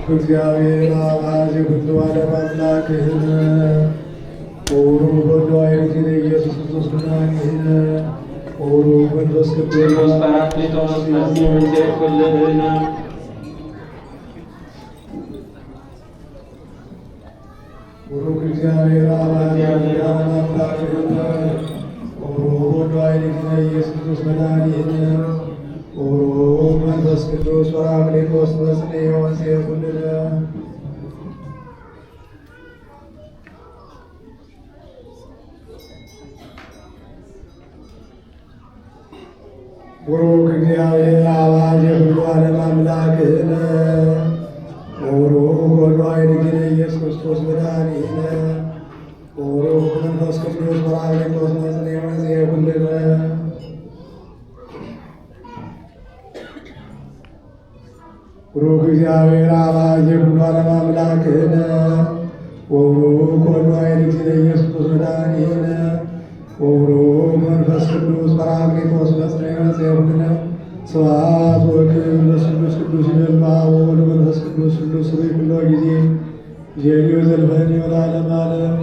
እግዚአብሔር አብ የሁሉ ዓለም አምላክህን ኦሩ ወልድ ዋሕድ ኢየሱስ ክርስቶስ መድኃኒነ ኦሩ መንፈስ ቅዱስ ጰራቅሊጦስ መሲሕ ምስሌ ኩልነ ቡሩክ እግዚአብሔር አብ የሁሉ ዓለም አምላክህን ኦሩ ወልድ ዋሕድ ኢየሱስ ክርስቶስ መድኃኒነ ኦሩ መንፈስ ቅዱስ ጰራቅሊጦስ መሲሕ ኩልነ ቡሩክ እግዚአብሔር አብ የሁሉ ዓለም አምላክህን ቡሩክ ወልድ ዋሕድ ኢየሱስ ክርስቶስ መድኃኒነ ቡሩክ መንፈስ ቅዱስ ጰራቅሊጦስ መሲሕ ኩልነ ቡሩክ እግዚአብሔር አብ የሁሉ ዓለም አምላክህን ቡሩክ ወልድ ዋሕድ ኢየሱስ ክርስቶስ መድኃኒነ ቡሩክ መንፈስ ቅዱስ ጰራቅሊጦስ መሲሕ ኩልነ ስብሐት ወክብር ለስሉስ ቅዱስ ይደል አብ ወወልድ ወመንፈስ ቅዱስ ቅዱስ ሥሩይ ኩሎ ጊዜ ዜልዮ ዘልፈኒ ወለዓለመ ዓለም።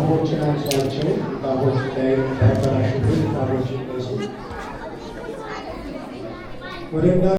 ዛፎችን አንሷቸው፣ ዛፎች እንዳይበላሹብን ዛፎች ይነሱ ወደ